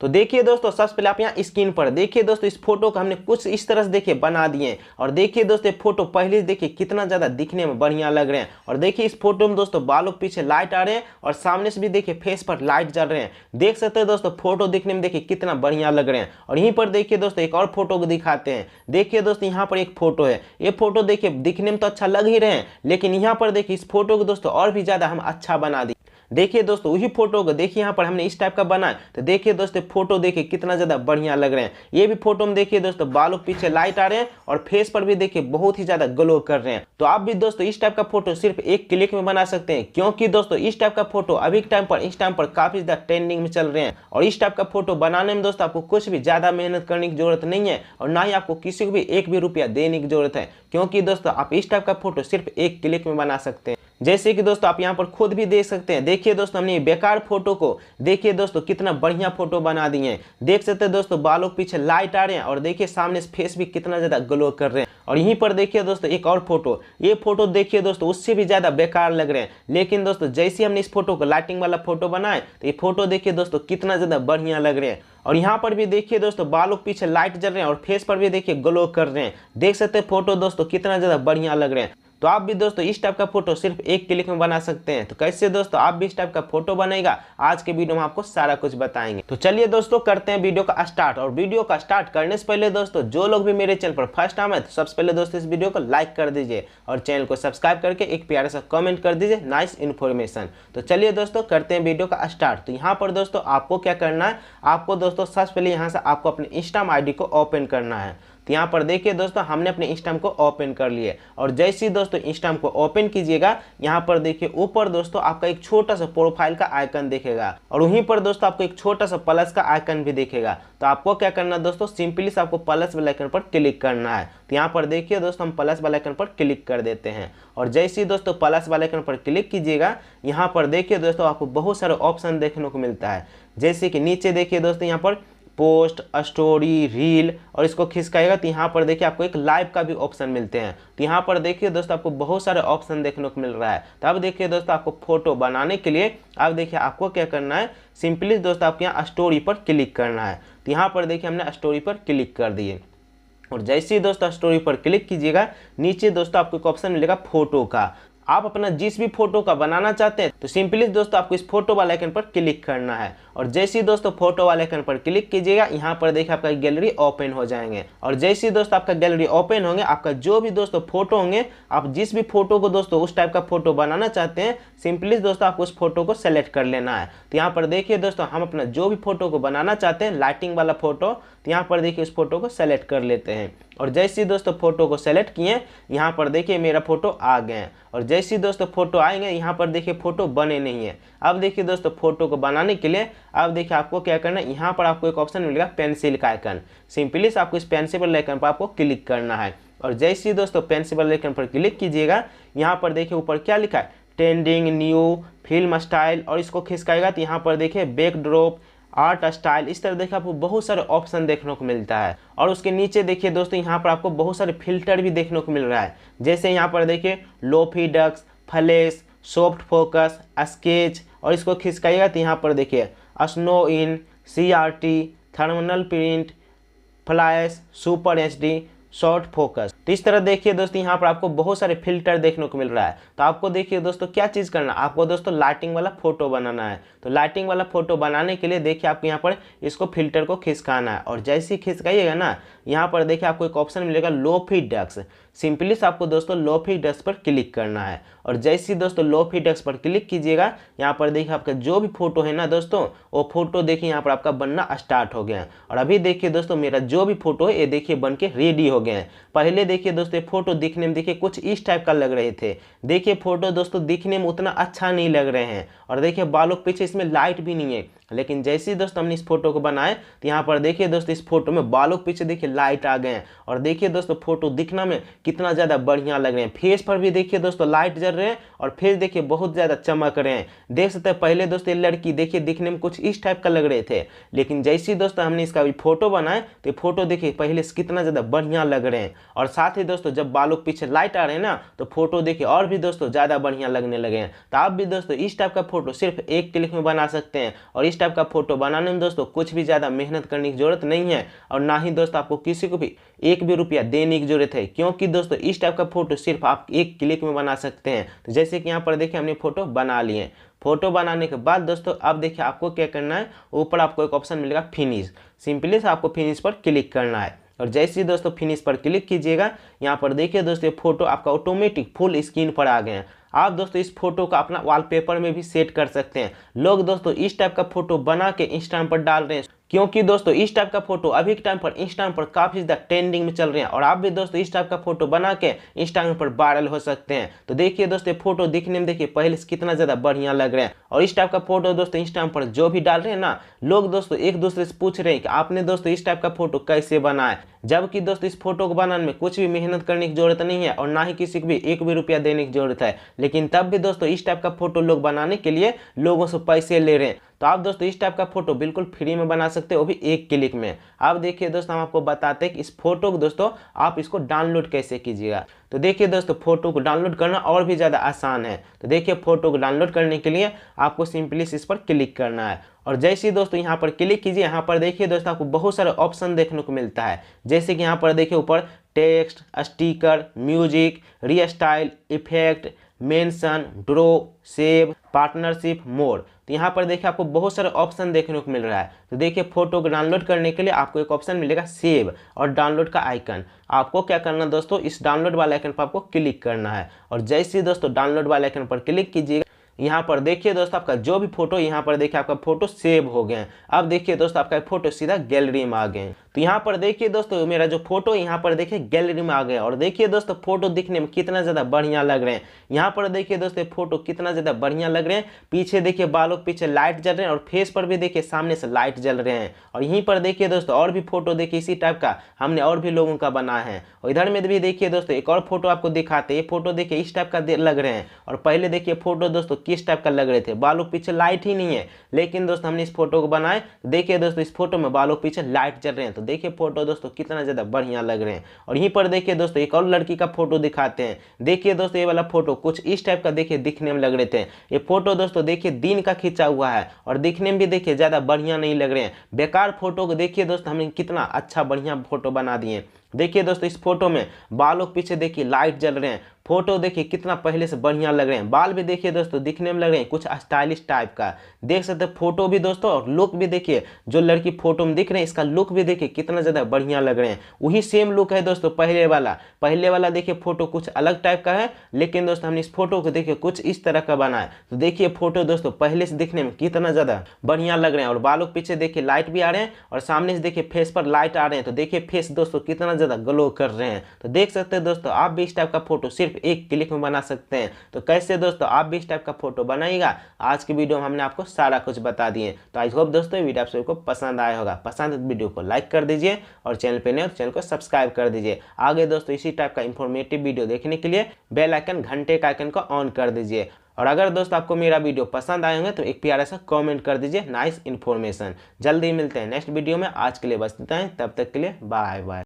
तो देखिए दोस्तों, सबसे पहले आप यहाँ स्क्रीन पर देखिए दोस्तों, इस फोटो को हमने कुछ इस तरह से देखिए बना दिए हैं। और देखिए दोस्तों, फोटो पहले से देखिए कितना ज्यादा दिखने में बढ़िया लग रहे हैं। और देखिए इस फोटो में दोस्तों बालों के पीछे लाइट आ रहे हैं और सामने से भी देखिए फेस पर लाइट जल रहे हैं। देख सकते हैं दोस्तों, फोटो दिखने में देखिए कितना बढ़िया लग रहे हैं। और यहीं पर देखिए दोस्तों एक और फोटो को दिखाते हैं। देखिए दोस्तों, यहाँ पर एक फोटो है। ये फोटो देखिए दिखने में तो अच्छा लग ही रहे हैं, लेकिन यहाँ पर देखिए इस फोटो को दोस्तों और भी ज्यादा हम अच्छा बना दिए। देखिए दोस्तों, वही फोटो को देखिए यहाँ पर हमने इस टाइप का बनाया, तो देखिए दोस्तों फोटो देखिए कितना ज्यादा बढ़िया लग रहे हैं। ये भी फोटो में देखिए दोस्तों बालों के पीछे लाइट आ रहे हैं और फेस पर भी देखिए बहुत ही ज्यादा ग्लो कर रहे हैं। तो आप भी दोस्तों इस टाइप का फोटो सिर्फ एक क्लिक में बना सकते हैं, क्योंकि दोस्तों इस टाइप का फोटो अभी के इस टाइम पर काफी ज्यादा ट्रेंडिंग में चल रहे हैं। और इस टाइप का फोटो बनाने में दोस्तों आपको कुछ भी ज्यादा मेहनत करने की जरूरत नहीं है, और ना ही आपको किसी को भी एक भी रुपया देने की जरूरत है, क्योंकि दोस्तों आप इस टाइप का फोटो सिर्फ एक क्लिक में बना सकते हैं। जैसे कि दोस्तों आप यहाँ पर खुद भी देख सकते हैं। देखिए दोस्तों, हमने बेकार फोटो को देखिए दोस्तों कितना बढ़िया फोटो बना दिए हैं। देख सकते हैं दोस्तों, बालों के पीछे लाइट आ रहे हैं और देखिए सामने से फेस भी कितना ज्यादा ग्लो कर रहे हैं। और यहीं पर देखिए दोस्तों एक और फोटो, ये फोटो देखिए दोस्तों उससे भी ज्यादा बेकार लग रहे हैं, लेकिन दोस्तों जैसे हमने इस फोटो को लाइटिंग वाला फोटो बनाए, तो ये फोटो देखिए दोस्तों कितना ज्यादा बढ़िया लग रहे हैं। और यहाँ पर भी देखिए दोस्तों बालों के पीछे लाइट जल रहे हैं और फेस पर भी देखिए ग्लो कर रहे हैं। देख सकते हैं फोटो दोस्तों कितना ज्यादा बढ़िया लग रहे हैं। तो आप भी दोस्तों इस टाइप का फोटो सिर्फ एक क्लिक में बना सकते हैं। तो कैसे दोस्तों आप भी इस टाइप का फोटो बनेगा, आज के वीडियो में आपको सारा कुछ बताएंगे। तो चलिए दोस्तों करते हैं वीडियो का स्टार्ट। और वीडियो का स्टार्ट करने से पहले दोस्तों जो लोग भी मेरे चैनल पर फर्स्ट टाइम है, तो सबसे पहले दोस्तों इस वीडियो को लाइक कर दीजिए और चैनल को सब्सक्राइब करके एक प्यारा सा कमेंट कर दीजिए, नाइस इन्फॉर्मेशन। तो चलिए दोस्तों करते हैं वीडियो का स्टार्ट। तो यहाँ पर दोस्तों आपको क्या करना है, आपको दोस्तों सबसे पहले यहाँ से आपको अपने इंस्टाग्राम आईडी को ओपन करना है। तो यहाँ पर देखिए दोस्तों हमने अपने इंस्टाग्राम को ओपन कर लिए। और जैसे ही दोस्तों इंस्टाग्राम को ओपन कीजिएगा, यहाँ पर देखिए ऊपर दोस्तों आपका एक छोटा सा प्रोफाइल का आइकन दिखेगा और वहीं पर दोस्तों आपको एक छोटा सा प्लस का आइकन भी दिखेगा। तो आपको क्या करना है दोस्तों, सिंपली से आपको प्लस वाले आइकन पर क्लिक करना है। तो यहाँ पर देखिए दोस्तों हम प्लस वाले आइकन पर क्लिक कर देते हैं। और जैसे ही दोस्तों प्लस वाले आइकन पर क्लिक कीजिएगा, यहाँ पर देखिए दोस्तों आपको बहुत सारे ऑप्शन देखने को मिलता है। जैसे कि नीचे देखिए दोस्तों यहाँ पर पोस्ट, स्टोरी, रील, और इसको खिसकाएगा तो यहाँ पर देखिए आपको एक लाइव का भी ऑप्शन मिलते हैं। तो यहाँ पर देखिए दोस्तों आपको बहुत सारे ऑप्शन देखने को मिल रहा है। तो अब देखिए दोस्तों आपको फोटो बनाने के लिए अब देखिए आपको क्या करना है, सिंपली दोस्तों आपको यहाँ स्टोरी पर क्लिक करना है। तो यहाँ पर देखिए हमने स्टोरी पर क्लिक कर दिए। और जैसे ही दोस्तों स्टोरी पर क्लिक कीजिएगा, नीचे दोस्तों आपको एक ऑप्शन मिलेगा फोटो का। आप अपना जिस भी फोटो का बनाना चाहते हैं, तो सिंपली दोस्तों आपको इस फोटो वाले आइकन पर क्लिक करना है। और जैसे ही दोस्तों फोटो वाले आइकन पर क्लिक कीजिएगा, यहाँ पर देखिए आपका गैलरी ओपन हो जाएंगे। और जैसे ही दोस्तों आपका गैलरी ओपन होंगे, आपका जो भी दोस्तों फोटो होंगे, आप जिस भी फोटो को दोस्तों उस टाइप का फोटो बनाना चाहते हैं, सिंपली दोस्तों आपको उस फोटो को सेलेक्ट कर लेना है। तो यहाँ पर देखिए दोस्तों हम अपना जो भी फोटो को बनाना चाहते हैं, लाइटिंग वाला फोटो, तो यहाँ पर देखिए उस फोटो को सेलेक्ट कर लेते हैं। और जैसे ही दोस्तों फोटो को सेलेक्ट किए, यहाँ पर देखिए मेरा फोटो आ गए। और जैसे ही दोस्तों फोटो आएंगे, यहाँ पर देखिए फोटो बने नहीं है। अब देखिए दोस्तों फोटो को बनाने के लिए अब देखिए आपको क्या करना है, यहाँ पर आपको एक ऑप्शन मिलेगा पेंसिल का आइकन। सिंपली से आपको इस पेंसिल वाले आइकन पर आपको क्लिक करना है। और जैसे ही दोस्तों पेंसिल वाले आइकन पर क्लिक कीजिएगा, यहाँ पर देखिए ऊपर क्या लिखा है, ट्रेंडिंग, न्यू, फिल्म स्टाइल, और इसको खिसकाएगा तो यहाँ पर देखिए बैकड्रॉप, आर्ट स्टाइल, इस तरह देखिए आपको बहुत सारे ऑप्शन देखने को मिलता है। और उसके नीचे देखिए दोस्तों यहाँ पर आपको बहुत सारे फिल्टर भी देखने को मिल रहा है। जैसे यहाँ पर देखिए lofi ducks, flash, soft focus, sketch, और इसको खिसकाइएगा तो यहाँ पर देखिए snow in, CRT, thermal print, flash, super HD, short focus. तो इस तरह देखिए दोस्तों यहाँ पर आपको बहुत सारे फिल्टर देखने को मिल रहा है। तो आपको देखिए दोस्तों क्या चीज़ करना है, आपको दोस्तों लाइटिंग वाला फोटो बनाना है। तो लाइटिंग वाला फोटो बनाने के लिए देखिए आपको यहाँ पर इसको फिल्टर को खिसकाना है। और जैसे ही खिसकाइएगा ना, यहाँ पर देखिए आपको एक ऑप्शन मिलेगा लोफी डक्स। सिंपली से आपको दोस्तों लोफी डक्स पर क्लिक करना है। और जैसे ही दोस्तों लोफी डक्स पर क्लिक कीजिएगा, यहाँ पर देखिए आपका जो भी फोटो है ना दोस्तों, वो फोटो देखिए यहाँ पर आपका बनना स्टार्ट हो गया है। और अभी देखिए दोस्तों मेरा जो भी फोटो है ये देखिए बन के रेडी हो गए हैं। पहले देखिए दोस्तों फोटो दिखने में देखिए कुछ इस टाइप का लग रहे थे। देखिए फोटो दोस्तों दिखने में उतना अच्छा नहीं लग रहे हैं। और देखिए बालों के पीछे इसमें लाइट भी नहीं है। लेकिन जैसे ही दोस्तों हमने इस फोटो को बनाए, तो यहाँ पर देखिए दोस्तों इस फोटो में बालों के पीछे देखिए लाइट आ गए हैं। और देखिए दोस्तों फोटो दिखने में कितना ज़्यादा बढ़िया लग रहे हैं। फेस पर भी देखिए दोस्तों लाइट जल रहे हैं और फेस देखिए बहुत ज़्यादा चमक रहे हैं। देख सकते हैं पहले दोस्तों ये लड़की देखिए दिखने में कुछ इस टाइप का लग रहे थे, लेकिन जैसे ही दोस्तों हमने इसका भी फोटो बनाए, तो फोटो देखिए पहले से कितना ज़्यादा बढ़िया लग रहे हैं। और साथ ही दोस्तों जब बालों के पीछे लाइट आ रहे हैं ना तो फोटो देखिए और भी दोस्तों ज़्यादा बढ़िया लगने लगे हैं। तो आप भी दोस्तों इस टाइप का फोटो सिर्फ एक क्लिक में बना सकते हैं। और इस टाइप का फोटो बनाने में दोस्तों कुछ भी ज़्यादा मेहनत करने की जरूरत नहीं है और ना ही दोस्तों आपको किसी को भी एक भी रुपया देने की जरूरत है, क्योंकि दोस्तों इस टाइप का फोटो सिर्फ आप एक क्लिक में बना सकते हैं। तो जैसे कि यहाँ पर देखिए हमने फोटो बना लिए। फोटो बनाने के बाद दोस्तों अब देखिए आपको क्या करना है, ऊपर आपको एक ऑप्शन मिलेगा फिनिश। सिंपली से आपको फिनिश पर क्लिक करना है और जैसे ही दोस्तों फिनिश पर क्लिक कीजिएगा यहाँ पर देखिए दोस्तों फोटो आपका ऑटोमेटिक फुल स्क्रीन पर आ गए हैं। आप दोस्तों इस फोटो को अपना वॉलपेपर में भी सेट कर सकते हैं। लोग दोस्तों इस टाइप का फोटो बना के इंस्टाग्राम पर डाल रहे हैं, क्योंकि दोस्तों इस टाइप का फोटो अभी के टाइम पर इंस्टाग्राम पर काफी ज्यादा ट्रेंडिंग में चल रहे हैं और आप भी दोस्तों इस टाइप का फोटो बना के इंस्टाग्राम पर वायरल हो सकते हैं। तो देखिए दोस्तों फोटो दिखने में देखिए पहले से कितना ज्यादा बढ़िया लग रहे हैं और इस टाइप का फोटो दोस्तों इंस्टाग्राम पर जो भी डाल रहे हैं ना, लोग दोस्तों एक दूसरे से पूछ रहे हैं कि आपने दोस्तों इस टाइप का फोटो कैसे बनाया, जबकि दोस्तों इस फोटो को बनाने में कुछ भी मेहनत करने की जरूरत नहीं है और ना ही किसी को भी एक भी रुपया देने की जरूरत है। लेकिन तब भी दोस्तों इस टाइप का फोटो लोग बनाने के लिए लोगों से पैसे ले रहे हैं। तो आप दोस्तों इस टाइप का फोटो बिल्कुल फ्री में बना सकते हो, वो भी एक क्लिक में। आप देखिए दोस्तों हम आपको बताते हैं कि इस फोटो को दोस्तों आप इसको डाउनलोड कैसे कीजिएगा। तो देखिए दोस्तों फोटो को डाउनलोड करना और भी ज़्यादा आसान है। तो देखिए फोटो को डाउनलोड करने के लिए आपको सिंपली इस पर क्लिक करना है और जैसे ही दोस्तों यहाँ पर क्लिक कीजिए, यहाँ पर देखिए दोस्तों आपको बहुत सारे ऑप्शन देखने को मिलता है। जैसे कि यहाँ पर देखिए ऊपर text, sticker, music, restyle, effect, mention, draw, save, partnership, more. तो यहाँ पर देखिए आपको बहुत सारे ऑप्शन देखने को मिल रहा है। तो देखिए फोटो को डाउनलोड करने के लिए आपको एक ऑप्शन मिलेगा सेव और डाउनलोड का आइकन। आपको क्या करना है दोस्तों, इस डाउनलोड वाले आइकन पर आपको क्लिक करना है और जैसे ही दोस्तों डाउनलोड वाले आइकन पर क्लिक कीजिएगा, यहाँ पर देखिए दोस्तों आपका जो भी फोटो, यहाँ पर देखिए आपका फोटो सेव हो गया है। अब देखिए दोस्तों आपका फोटो सीधा गैलरी में आ गए हैं। तो यहाँ पर देखिए दोस्तों मेरा जो फोटो यहाँ पर देखिए गैलरी में आ गया और देखिए दोस्तों फोटो दिखने में कितना ज़्यादा बढ़िया लग रहे हैं। यहाँ पर देखिए दोस्तों फोटो कितना ज़्यादा बढ़िया लग रहे हैं। पीछे देखिए बालों के पीछे लाइट जल रहे हैं और फेस पर भी देखिए सामने से लाइट जल रहे हैं। और यहीं पर देखिए दोस्तों और भी फोटो देखिए इसी टाइप का हमने और भी लोगों का बनाया है। और इधर में भी देखिए दोस्तों एक और फोटो आपको दिखाते हैं। ये फोटो देखिए इस टाइप का लग रहे हैं और पहले देखिए फोटो दोस्तों किस टाइप का लग रहे थे, बालों के पीछे लाइट ही नहीं है, लेकिन दोस्तों हमने इस फोटो को बनाए। देखिए दोस्तों इस फोटो में बालों के पीछे लाइट जल रहे हैं। तो देखिए फोटो दोस्तों कितना ज्यादा बढ़िया लग रहे हैं। और यहीं पर देखिए दोस्तों एक और लड़की का फोटो दिखाते हैं। देखिए दोस्तों ये वाला फोटो कुछ इस टाइप का देखिए दिखने में लग रहे थे। ये फोटो दोस्तों देखिए दिन का खींचा हुआ है और दिखने में भी देखिए ज्यादा बढ़िया नहीं लग रहे हैं। बेकार फोटो को देखिए दोस्तों हमने कितना अच्छा बढ़िया फोटो बना दिए। देखिए दोस्तों इस फोटो में बालों के पीछे देखिए लाइट जल रहे हैं। फोटो देखिए कितना पहले से बढ़िया लग रहे हैं। बाल भी देखिए दोस्तों दिखने में लग रहे हैं कुछ स्टाइलिश टाइप का, देख सकते हैं फोटो भी दोस्तों। और लुक भी देखिए जो लड़की फोटो में दिख रहे हैं इसका लुक भी देखिए कितना ज्यादा बढ़िया लग रहे हैं। वही सेम लुक है दोस्तों पहले वाला देखिए फोटो कुछ अलग टाइप का है, लेकिन दोस्तों हमने इस फोटो को देखिए कुछ इस तरह का बनाया। तो देखिए फोटो दोस्तों पहले से दिखने में कितना ज्यादा बढ़िया लग रहे हैं। और बालों के पीछे देखिए लाइट भी आ रहे हैं और सामने से देखिए फेस पर लाइट आ रहे हैं। तो देखिए फेस दोस्तों कितना ज्यादा ग्लो कर रहे हैं। तो देख सकते हैं दोस्तों आप भी इस टाइप का फोटो सिर्फ एक क्लिक में बना सकते हैं। तो कैसे दोस्तों आप भी इस टाइप का फोटो बनाइएगा, आज की वीडियो में हमने आपको सारा कुछ बता दिए। तो आई होप दोस्तों वीडियो आप सबको पसंद आया होगा। पसंद है तो वीडियो को लाइक कर दीजिए और चैनल पे नए हो तो चैनल को सब्सक्राइब कर दीजिए। आगे दोस्तों इसी टाइप का इंफॉर्मेटिव वीडियो देखने के लिए बेल आइकन घंटे का आइकन को ऑन कर दीजिए। और अगर दोस्तों आपको मेरा वीडियो पसंद आए होंगे तो एक प्यारा सा कमेंट कर दीजिए, नाइस इन्फॉर्मेशन। जल्दी मिलते हैं नेक्स्ट वीडियो में। आज के लिए बस इतना ही, तब तक के लिए बाय बाय।